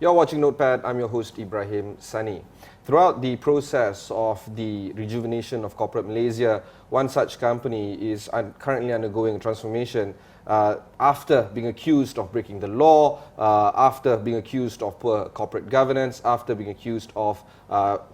You're watching Notepad. I'm your host, Ibrahim Sani. Throughout the process of the rejuvenation of corporate Malaysia, one such company is currently undergoing a transformation after being accused of breaking the law, after being accused of poor corporate governance, after being accused of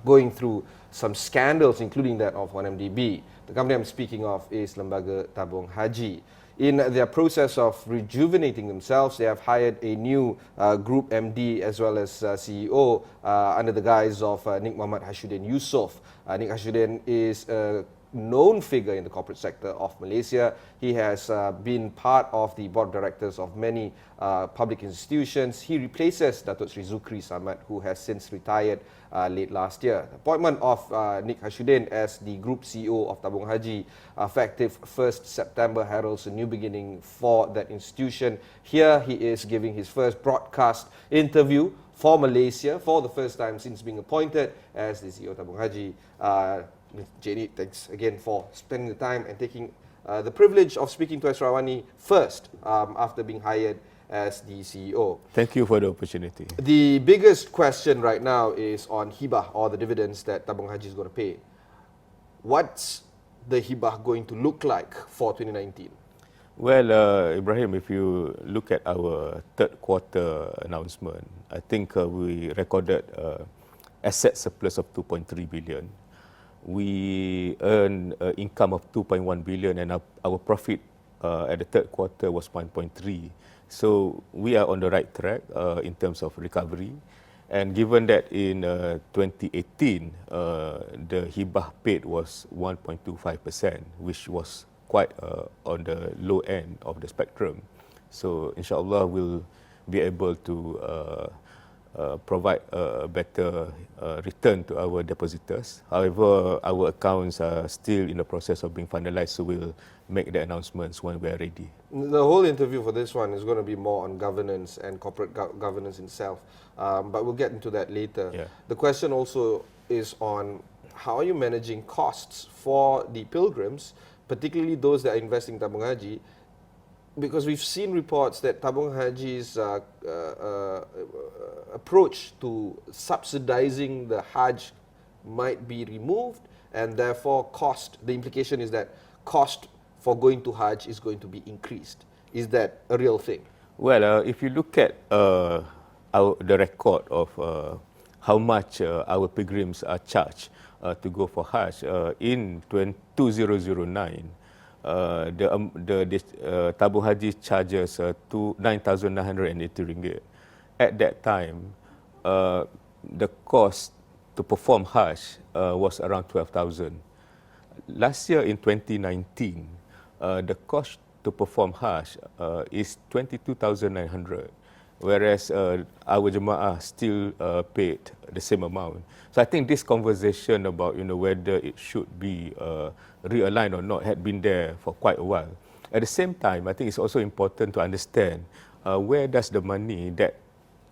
going through some scandals, including that of 1MDB. The company I'm speaking of is Lembaga Tabung Haji. In their process of rejuvenating themselves, they have hired a new group MD as well as CEO under the guise of Nik Mohd Hasyudeen Yusoff. Nik Hasyudeen is a known figure in the corporate sector of Malaysia. He has been part of the board of directors of many public institutions. He replaces Datuk Sri Zukri Samad, who has since retired late last year. The appointment of Nik Hasyudeen as the group CEO of Tabung Haji, effective 1st September, heralds a new beginning for that institution. Here he is giving his first broadcast interview for Malaysia for the first time since being appointed as the CEO of Tabung Haji. Jenny, thanks again for spending the time and taking the privilege of speaking to Astro AWANI first after being hired as the CEO. Thank you for the opportunity. The biggest question right now is on hibah, or the dividends that Tabung Haji is going to pay. What's the hibah going to look like for 2019? Well, Ibrahim, if you look at our third quarter announcement, I think we recorded asset surplus of 2.3 billion. We earned income of 2.1 billion and our profit at the third quarter was 1.3. So we are on the right track in terms of recovery. And given that in 2018, the hibah paid was 1.25%, which was quite on the low end of the spectrum. So inshallah we'll be able to provide a better return to our depositors. However, our accounts are still in the process of being finalized, so we'll make the announcements when we are ready. The whole interview for this one is going to be more on governance and corporate governance itself, but we'll get into that later. Yeah. The question also is on how are you managing costs for the Pilgrims, particularly those that are investing in Tabung Haji, because we've seen reports that Tabung Haji's approach to subsidizing the Hajj might be removed, and therefore the implication is that cost for going to Hajj is going to be increased. Is that a real thing? Well, if you look at the record of how much our pilgrims are charged to go for Hajj, in 2009, the Tabung Haji charges to 9,980 ringgit. At that time, the cost to perform Hajj was around 12,000. Last year in 2019, the cost to perform Hajj is 22,900, whereas our Jemaah still paid the same amount. So I think this conversation about whether it should be realigned or not had been there for quite a while. At the same time, I think it's also important to understand where does the money that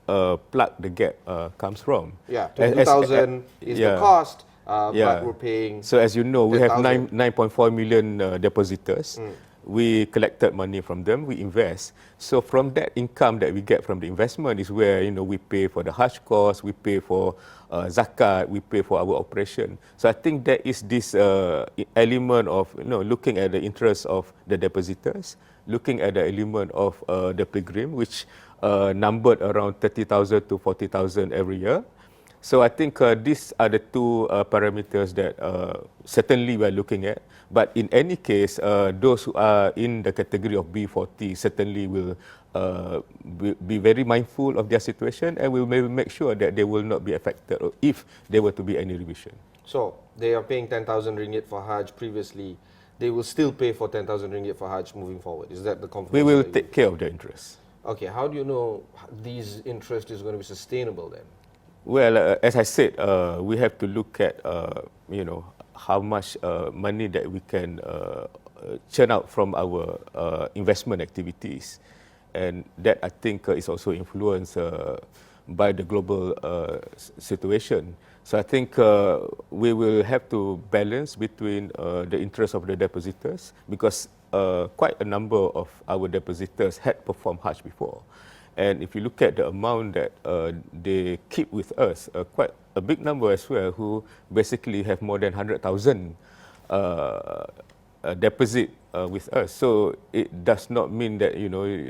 plug the gap comes from. Yeah, 22,000 is the cost, but we're paying. So as you know, we have 9.4 million depositors. We collected money from them, we invest. So from that income that we get from the investment is where we pay for the Hajj cost, we pay for zakat, we pay for our operation. So I think there is this element of looking at the interests of the depositors, looking at the element of the pilgrim, which numbered around 30,000 to 40,000 every year. So I think these are the two parameters that certainly we are looking at. But in any case, those who are in the category of B40 certainly will be very mindful of their situation, and will make sure that they will not be affected if there were to be any revision. So they are paying 10,000 ringgit for Hajj previously. They will still pay for 10,000 ringgit for Hajj moving forward. Is that the confirmation? We will take care of their interests. Okay, how do you know these interest is going to be sustainable then? Well, as I said, we have to look at how much money that we can churn out from our investment activities, and that I think is also influenced by the global situation. So I think we will have to balance between the interests of the depositors, because quite a number of our depositors had performed Hajj before. And if you look at the amount that they keep with us, quite a big number as well, who basically have more than 100,000 deposit with us. So it does not mean that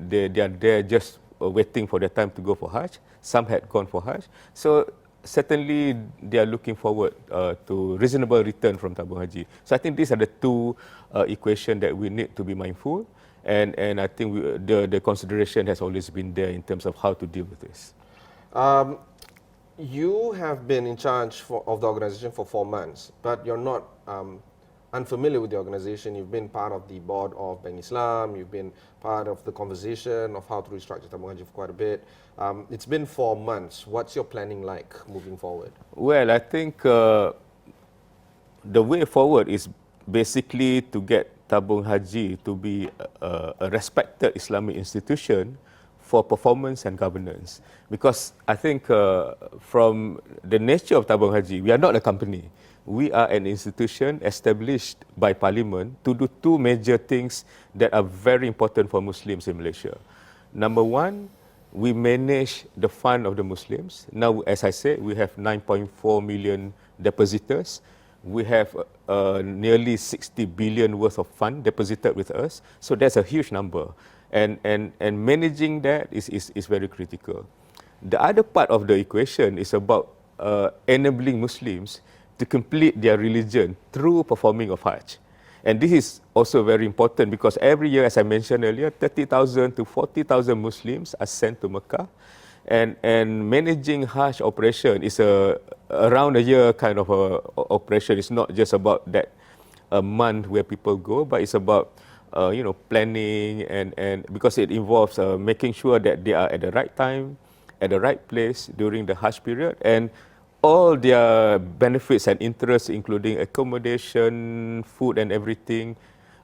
they are there just waiting for their time to go for Hajj. Some had gone for Hajj. So certainly they are looking forward to reasonable return from Tabung Haji. So I think these are the two equations that we need to be mindful. And I think the consideration has always been there in terms of how to deal with this. You have been in charge of the organization for 4 months, but you're not unfamiliar with the organization. You've been part of the board of Bank Islam, you've been part of the conversation of how to restructure Tabung Haji for quite a bit. It's been 4 months. What's your planning like moving forward? Well, I think the way forward is basically to get Tabung Haji to be a respected Islamic institution for performance and governance. Because I think from the nature of Tabung Haji, we are not a company. We are an institution established by Parliament to do 2 major things that are very important for Muslims in Malaysia. Number one, we manage the fund of the Muslims. Now, as I said, we have 9.4 million depositors. We have nearly 60 billion worth of fund deposited with us. So that's a huge number. And managing that is very critical. The other part of the equation is about enabling Muslims to complete their religion through performing of Hajj. And this is also very important because every year, as I mentioned earlier, 30,000 to 40,000 Muslims are sent to Mecca. And managing Hajj operation is around a year kind of a operation. It's not just about that a month where people go, but it's about planning and because it involves making sure that they are at the right time, at the right place during the Hajj period, and all their benefits and interests, including accommodation, food and everything,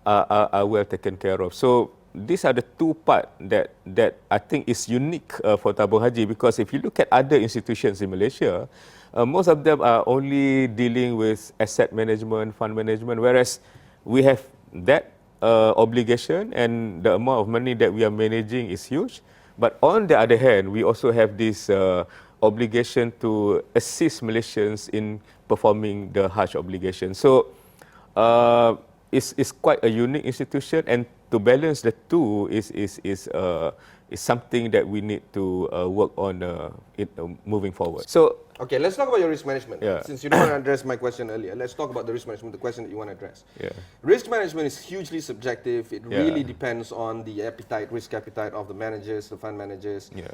are well taken care of. So these are the 2 parts that I think is unique for Tabung Haji, because if you look at other institutions in Malaysia, most of them are only dealing with asset management, fund management, whereas we have that obligation and the amount of money that we are managing is huge. But on the other hand, we also have this obligation to assist Malaysians in performing the Hajj obligation. So it's quite a unique institution, and to balance the 2 is something that we need to work on moving forward. So Okay, let's talk about your risk management. Yeah. Since you don't want to address my question earlier, let's talk about the risk management, the question that you want to address. Yeah. Risk management is hugely subjective. It really depends on the risk appetite of the managers, the fund managers. Yeah.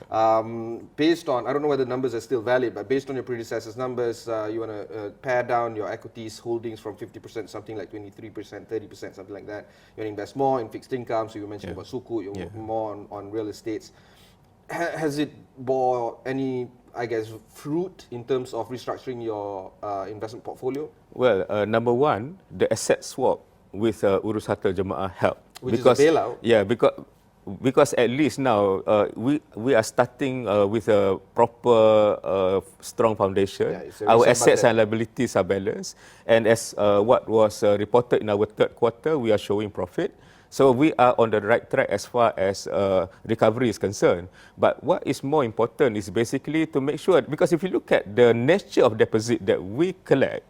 Based on, I don't know whether the numbers are still valid, but based on your predecessors' numbers, you want to pare down your equities holdings from 50%, something like 23%, 30%, something like that. You want to invest more in fixed income, so you mentioned about sukuk, you work more on real estates. Has it bore any, I guess, fruit in terms of restructuring your investment portfolio? Well, number one, the asset swap with Urus Harta Jemaah helped. Which is a bailout? Yeah, because at least now we are starting with a proper strong foundation. Yeah, our assets and liabilities are balanced, and as what was reported in our third quarter, we are showing profit. So we are on the right track as far as recovery is concerned. But what is more important is basically to make sure, because if you look at the nature of deposit that we collect,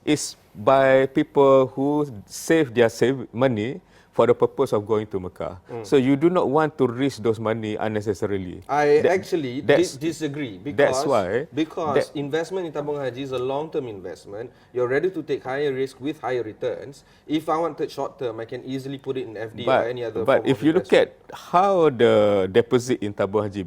is by people who save their money for the purpose of going to Mecca. So you do not want to risk those money unnecessarily. I actually disagree, because investment in Tabung Haji is a long-term investment. You're ready to take higher risk with higher returns. If I wanted short-term, I can easily put it in FD or any other But form if of you look at how the deposit in Tabung Haji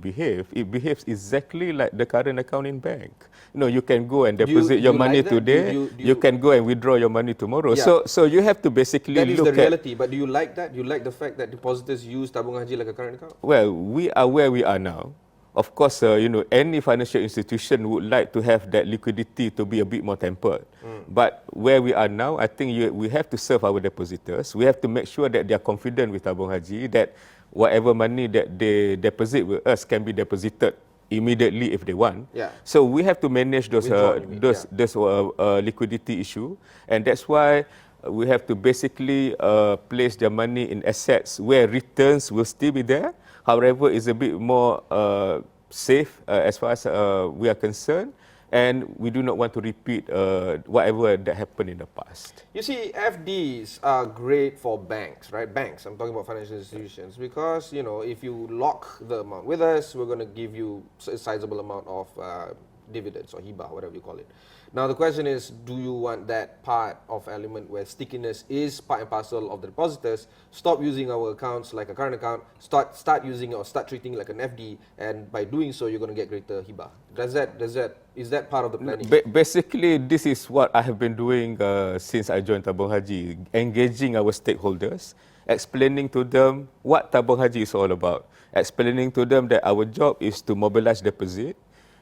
it behaves exactly like the current account in bank. You can go and deposit your money today. You can go and withdraw your money tomorrow. Yeah. So you have to basically that is look the reality. But do you like that? Do you like the fact that depositors use Tabung Haji like a current account? Well, we are where we are now. Of course, any financial institution would like to have that liquidity to be a bit more tempered. But where we are now, I think we have to serve our depositors. We have to make sure that they are confident with Tabung Haji, that whatever money that they deposit with us can be deposited immediately if they want. Yeah. So we have to manage those liquidity issue, and that's why we have to basically place their money in assets where returns will still be there, However, it's a bit more safe as far as we are concerned, and we do not want to repeat whatever that happened in the past. You see, FDs are great for banks, right? Banks, I'm talking about financial institutions, because, you know, if you lock the amount with us, we're going to give you a sizable amount of dividends or hibah, whatever you call it. Now, the question is, do you want that part of element where stickiness is part and parcel of the depositors? Stop using our accounts like a current account, start using it or start treating it like an FD, and by doing so, you're going to get greater hibah. Is that part of the planning? Basically, this is what I have been doing since I joined Tabung Haji, engaging our stakeholders, explaining to them what Tabung Haji is all about, explaining to them that our job is to mobilize deposit,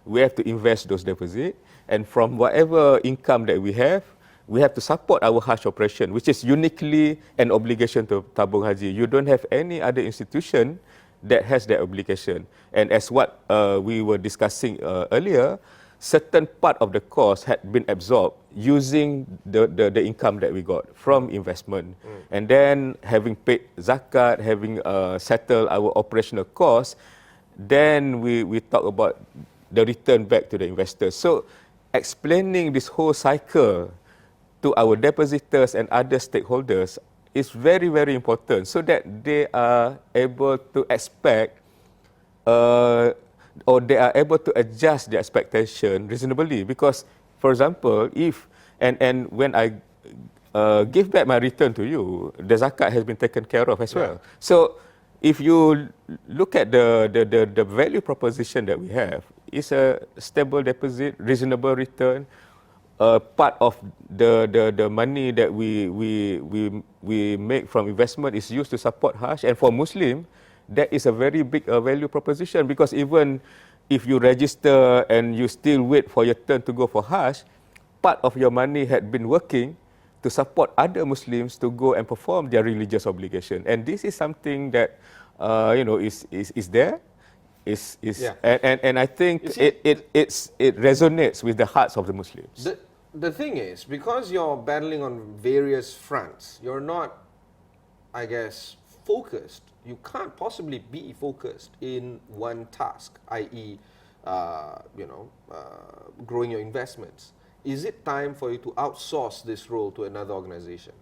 we have to invest those deposits, and from whatever income that we have to support our Hajj operation, which is uniquely an obligation to Tabung Haji. You don't have any other institution that has that obligation. And as what we were discussing earlier, certain part of the cost had been absorbed using the income that we got from investment. And then having paid zakat, having settled our operational costs, then we talk about the return back to the investors. So explaining this whole cycle to our depositors and other stakeholders is very, very important so that they are able to expect or they are able to adjust their expectation reasonably. Because, for example, if and when I give back my return to you, the zakat has been taken care of as well. So if you look at the value proposition that we have, it's a stable deposit, reasonable return. Part of the money that we make from investment is used to support Hajj, and for Muslim, that is a very big value proposition, because even if you register and you still wait for your turn to go for Hajj, part of your money had been working to support other Muslims to go and perform their religious obligation, and this is something that is there. And I think it resonates with the hearts of the Muslims. The thing is, because you're battling on various fronts, you're not, I guess, focused. You can't possibly be focused in one task, i.e., growing your investments. Is it time for you to outsource this role to another organization?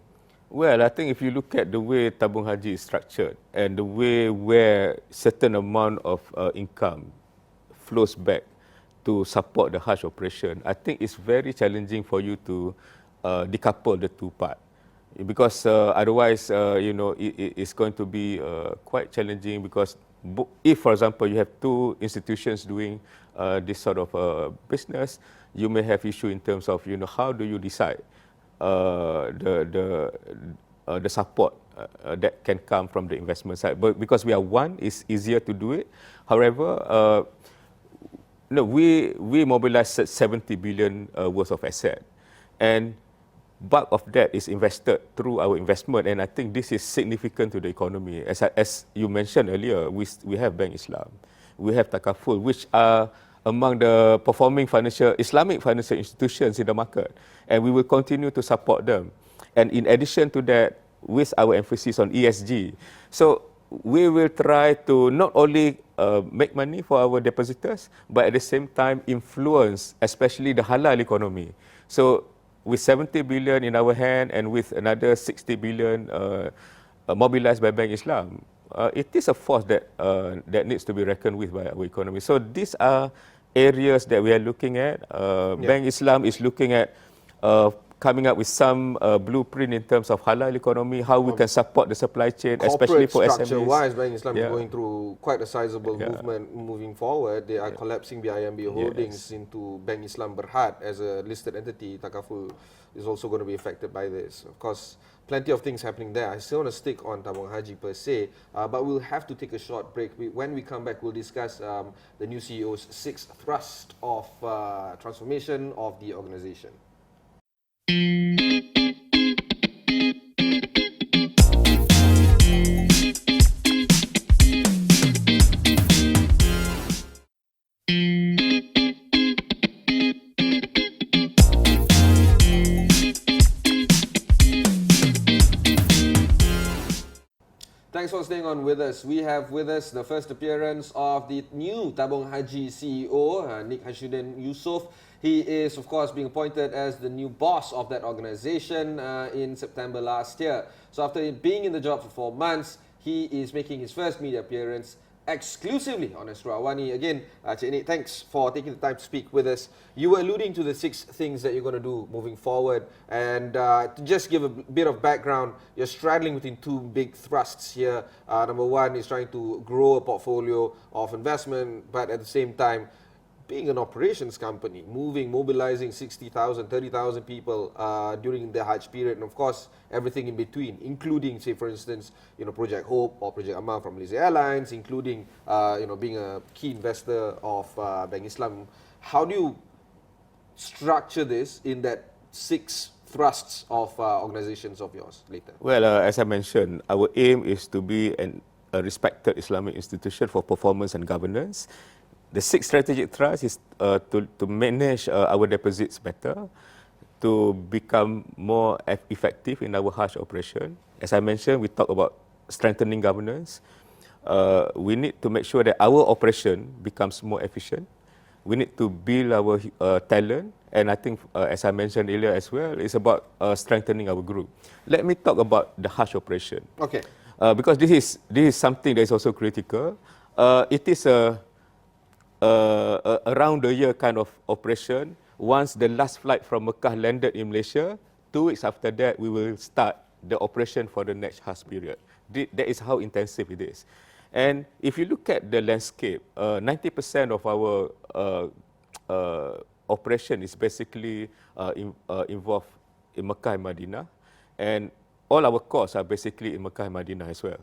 Well, I think if you look at the way Tabung Haji is structured and the way where certain amount of income flows back to support the Hajj operation, I think it's very challenging for you to decouple the two parts. Because otherwise, it's going to be quite challenging, because if, for example, you have two institutions doing this sort of business, you may have issue in terms of, how do you decide the support that can come from the investment side. But because we are one, it's easier to do it. However, we mobilized 70 billion worth of asset, and bulk of that is invested through our investment, and I think this is significant to the economy. As you mentioned earlier, we have Bank Islam, we have Takaful, which are among the performing Islamic financial institutions in the market, and we will continue to support them. And in addition to that, with our emphasis on ESG, so we will try to not only make money for our depositors, but at the same time influence, especially the halal economy. So with 70 billion in our hand and with another 60 billion mobilized by Bank Islam, it is a force that needs to be reckoned with by our economy. So these are areas that we are looking at. Bank Islam is looking at coming up with some blueprint in terms of halal economy, how we can support the supply chain, especially for SMEs. Structure-wise, Bank Islam is going through quite a sizable movement moving forward. They are collapsing BIMB holdings into Bank Islam Berhad as a listed entity. Takaful is also going to be affected by this. Of course, plenty of things happening there. I still want to stick on Tabung Haji per se, but we'll have to take a short break. When we come back, we'll discuss the new CEO's sixth thrust of transformation of the organization. Thanks for staying on with us. We have with us the first appearance of the new Tabung Haji CEO, Nik Mohd Hasyudeen Yusoff. He is, of course, being appointed as the new boss of that organisation in September last year. So after being in the job for 4 months, he is making his first media appearance exclusively on Astro AWANI. Again, Cik Nik, thanks for taking the time to speak with us. You were alluding to the 6 things that you're going to do moving forward, and to just give a bit of background, you're straddling between 2 big thrusts here. Number 1 is trying to grow a portfolio of investment, but at the same time, being an operations company, mobilizing 60,000, 30,000 people during the Hajj period, and of course everything in between, including, say for instance, Project Hope or Project Amal from Malaysia Airlines, including being a key investor of Bank Islam. How do you structure this in that 6 thrusts of organizations of yours later? Well, as I mentioned, our aim is to be a respected Islamic institution for performance and governance. The 6th strategic thrust is to manage our deposits better, to become more effective in our Hajj operation. As I mentioned, we talk about strengthening governance. We need to make sure that our operation becomes more efficient. We need to build our talent, and I think, as I mentioned earlier as well, it's about strengthening our group. Let me talk about the Hajj operation. Okay. Because this is something that is also critical. It is a around the year kind of operation. Once the last flight from Mecca landed in Malaysia, 2 weeks after that, we will start the operation for the next Hajj period. That is how intensive it is. And if you look at the landscape, 90% of our operation is basically involved in Mecca and Madinah, and all our costs are basically in Mecca and Madinah as well.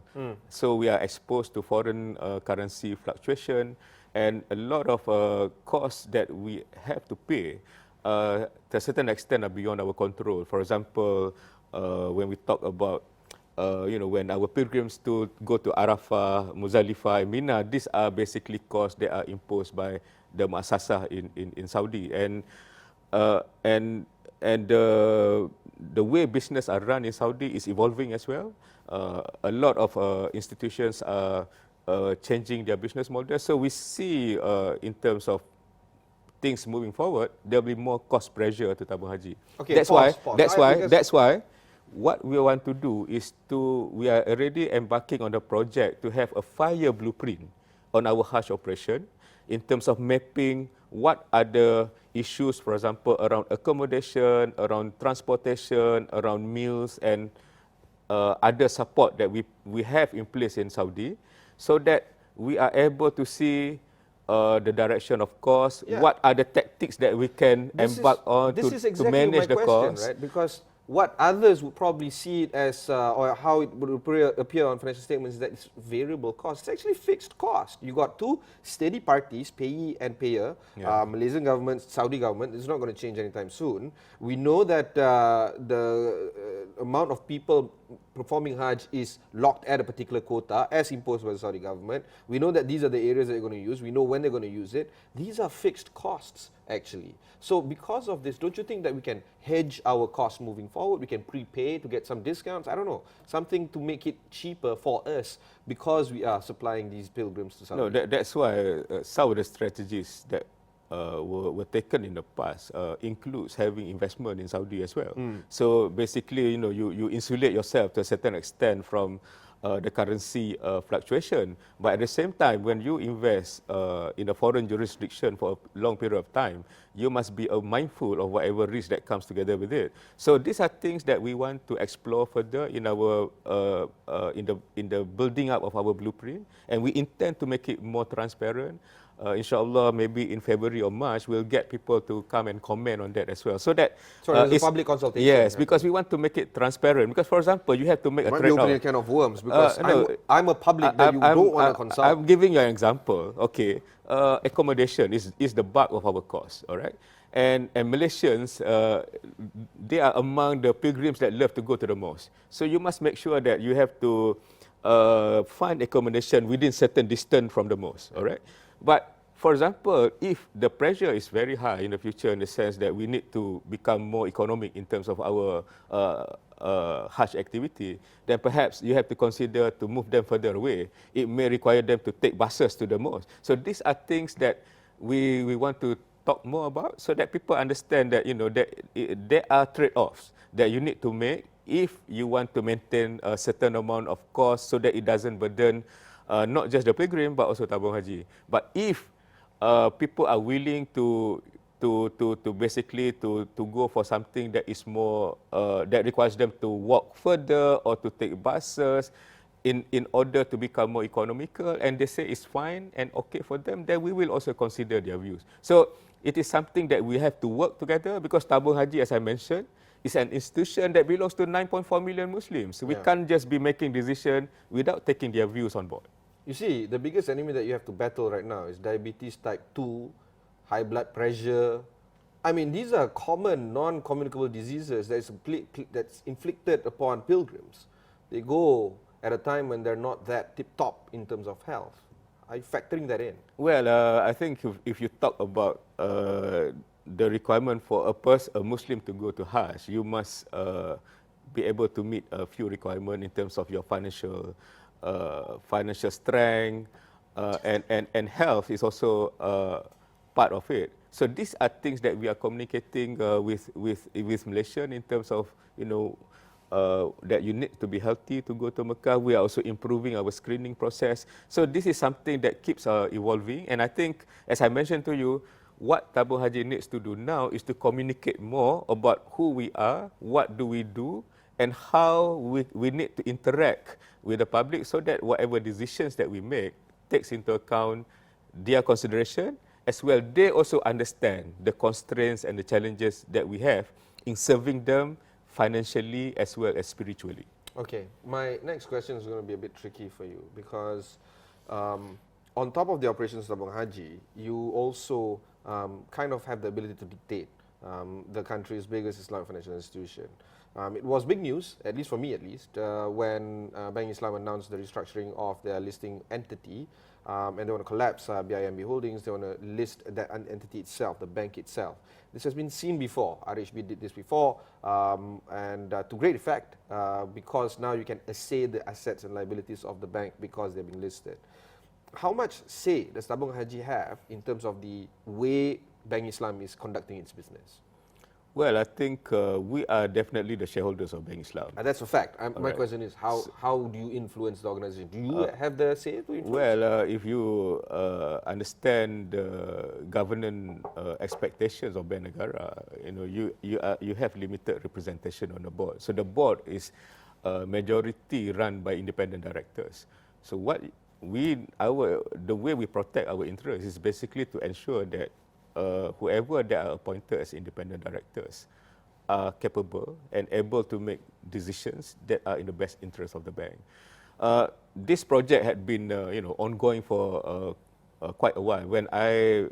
So we are exposed to foreign currency fluctuation, and a lot of costs that we have to pay to a certain extent are beyond our control. For example, when we talk about when our pilgrims to go to Arafah, Muzdalifah, and Mina, these are basically costs that are imposed by the Muassasah in Saudi, and the way business are run in Saudi is evolving as well. A lot of institutions are changing their business model. So we see in terms of things moving forward, there will be more cost pressure to Tabung Haji. Okay, that's why what we want to do is we are already embarking on the project to have a 5-year blueprint on our Hajj operation in terms of mapping what are the issues, for example, around accommodation, around transportation, around meals, and other support that we have in place in Saudi, so that we are able to see the direction of cost, what are the tactics that we can embark on to manage the cost. Right? Because what others would probably see it as, or how it would appear on financial statements, is that it's variable cost. It's actually fixed cost. You got 2 steady parties, payee and payer. Malaysian government, Saudi government. It's not going to change anytime soon. We know that the amount of people performing Hajj is locked at a particular quota as imposed by the Saudi government. We know that these are the areas that they're going to use. We know when they're going to use it. These are fixed costs, actually. So because of this, don't you think that we can hedge our costs moving forward? We can prepay to get some discounts? I don't know. Something to make it cheaper for us because we are supplying these pilgrims to Saudi. No, that's why some of the strategies that were taken in the past includes having investment in Saudi as well. So basically, you insulate yourself to a certain extent from the currency fluctuation. But at the same time, when you invest in a foreign jurisdiction for a long period of time, you must be mindful of whatever risk that comes together with it. So these are things that we want to explore further in our in the building up of our blueprint, and we intend to make it more transparent. Inshallah, maybe in February or March, we'll get people to come and comment on that as well. So that it's a public consultation. Yes, because we want to make it transparent. Because, for example, you have to make a trade-off. Might be opening a can of worms because I'm a public that you don't want to consult. I'm giving you an example. Okay, accommodation is the bulk of our cost. All right, and Malaysians, they are among the pilgrims that love to go to the mosque. So you must make sure that you have to find accommodation within certain distance from the mosque. All right. But, for example, if the pressure is very high in the future, in the sense that we need to become more economic in terms of our Hajj activity, then perhaps you have to consider to move them further away. It may require them to take buses to the mosque. So these are things that we want to talk more about, so that people understand that that there are trade-offs that you need to make if you want to maintain a certain amount of cost, so that it doesn't burden not just the pilgrim but also Tabung Haji. But if people are willing to basically to go for something that is more that requires them to walk further or to take buses in order to become more economical, and they say it's fine and okay for them, then we will also consider their views. So it is something that we have to work together, because Tabung Haji, as I mentioned, is an institution that belongs to 9.4 million Muslims. We can't just be making decisions without taking their views on board. You see, the biggest enemy that you have to battle right now is diabetes type 2, high blood pressure. I mean, these are common, non-communicable diseases that's inflicted upon pilgrims. They go at a time when they're not that tip-top in terms of health. Are you factoring that in? Well, I think if you talk about the requirement for a Muslim to go to Hajj, you must be able to meet a few requirements in terms of your financial strength, and health is also part of it. So these are things that we are communicating with Malaysia in terms of that you need to be healthy to go to Mecca. We are also improving our screening process. So this is something that keeps evolving. And I think, as I mentioned to you, what Tabung Haji needs to do now is to communicate more about who we are, what do we do, and how we need to interact with the public, so that whatever decisions that we make takes into account their consideration, as well they also understand the constraints and the challenges that we have in serving them financially as well as spiritually. Okay, my next question is going to be a bit tricky for you, because on top of the operations of Tabung Haji, you also kind of have the ability to dictate the country's biggest Islamic financial institution. It was big news, at least for me at least, when Bank Islam announced the restructuring of their listing entity, and they want to collapse BIMB Holdings. They want to list that entity itself, the bank itself. This has been seen before. RHB did this before, and to great effect, because now you can assay the assets and liabilities of the bank because they've been listed. How much say does Tabung Haji have in terms of the way Bank Islam is conducting its business? Well, I think we are definitely the shareholders of Bank Islam. That's a fact. My question is, how do you influence the organization? Do you have the say to influence? Well, if you understand the governance expectations of Bank Negara, you have limited representation on the board. So the board is majority run by independent directors. So the way we protect our interests is basically to ensure that whoever that are appointed as independent directors are capable and able to make decisions that are in the best interest of the bank. This project had been ongoing for quite a while. When I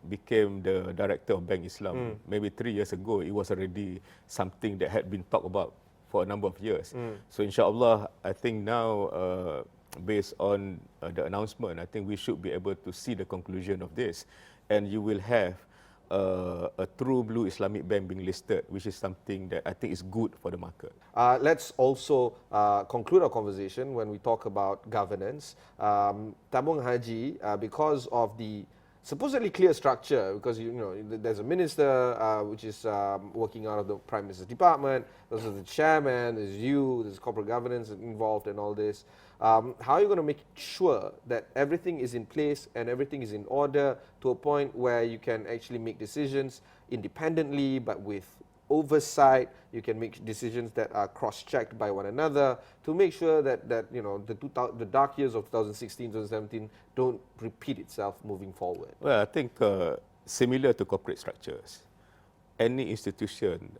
became the director of Bank Islam, maybe 3 years ago, it was already something that had been talked about for a number of years. So inshallah, I think now, based on the announcement, I think we should be able to see the conclusion of this. And you will have a true blue Islamic bank being listed, which is something that I think is good for the market. Let's also conclude our conversation when we talk about governance. Tabung Haji, because of the supposedly clear structure, because there's a minister which is working out of the Prime Minister's department, there's the chairman, there's corporate governance involved and all this. How are you going to make sure that everything is in place and everything is in order to a point where you can actually make decisions independently, but with oversight? You can make decisions that are cross-checked by one another to make sure that the dark years of 2016, 2017 don't repeat itself moving forward. Well, I think similar to corporate structures, any institution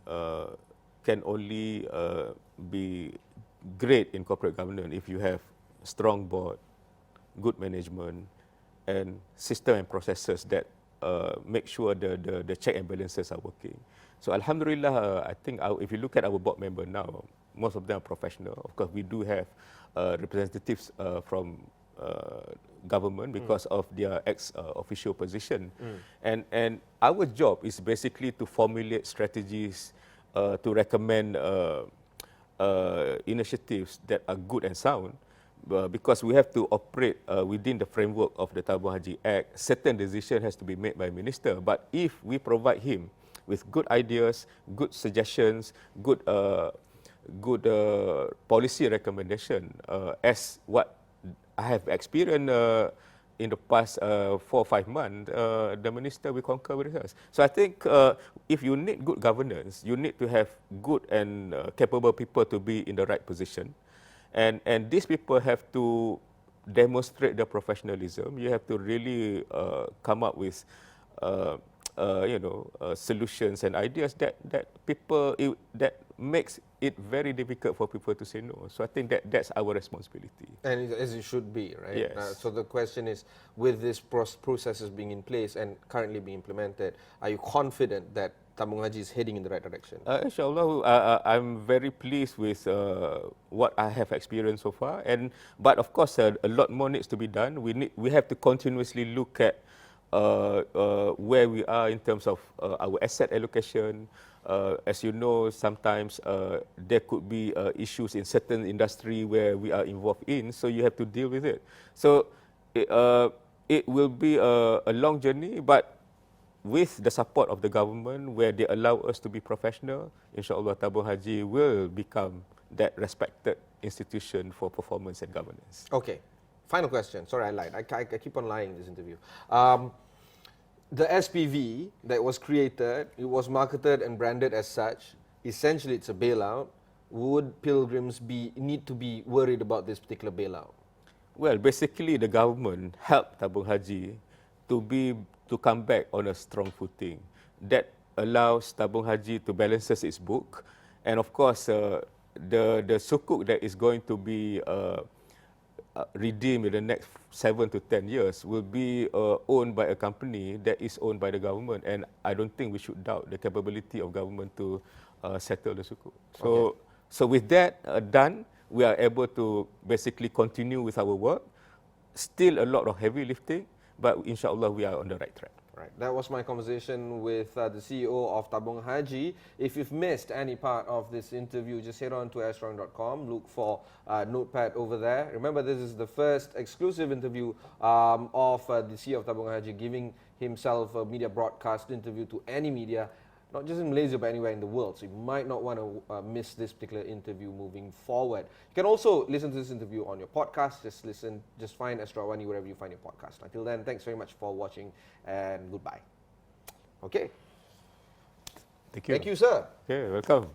can only be great in corporate governance if you have strong board, good management, and system and processes that make sure the check and balances are working. So alhamdulillah, I think if you look at our board member now, most of them are professional. Of course, we do have representatives from government because of their ex-official position. And our job is basically to formulate strategies, to recommend initiatives that are good and sound, because we have to operate within the framework of the Tabung Haji Act. Certain decision has to be made by minister. But if we provide him with good ideas, good suggestions, good policy recommendation, as what I have experienced in the past 4 or 5 months, the minister will concur with us. So I think if you need good governance, you need to have good and capable people to be in the right position. And these people have to demonstrate their professionalism. You have to really come up with solutions and ideas that that makes it very difficult for people to say no. So I think that's our responsibility. And as it should be, right? Yes. So the question is, with these processes being in place and currently being implemented, are you confident that Tabung Haji is heading in the right direction? Inshallah, I'm very pleased with what I have experienced so far. But of course, a lot more needs to be done. We have to continuously look at where we are in terms of our asset allocation. As you know, sometimes there could be issues in certain industry where we are involved in, so you have to deal with it. So it will be a long journey, but with the support of the government, where they allow us to be professional, inshallah, Tabung Haji will become that respected institution for performance and governance. Okay. Final question. Sorry, I lied. I keep on lying in this interview. The SPV that was created, it was marketed and branded as such. Essentially, it's a bailout. Would Pilgrims need to be worried about this particular bailout? Well, basically, the government helped Tabung Haji to come back on a strong footing. That allows Tabung Haji to balance its book, and of course, the sukuk that is going to be redeemed in the next 7 to 10 years will be owned by a company that is owned by the government, and I don't think we should doubt the capability of government to settle the sukuk. So with that done, we are able to basically continue with our work. Still a lot of heavy lifting, but inshallah we are on the right track. Right. That was my conversation with the CEO of Tabung Haji. If you've missed any part of this interview, just head on to astro.com, look for Notepad over there. Remember, this is the first exclusive interview of the CEO of Tabung Haji giving himself a media broadcast interview to any media, not just in Malaysia, but anywhere in the world. So you might not want to miss this particular interview moving forward. You can also listen to this interview on your podcast. Just find Astro AWANI wherever you find your podcast. Until then, thanks very much for watching, and goodbye. Okay. Thank you. Thank you, sir. Okay, welcome.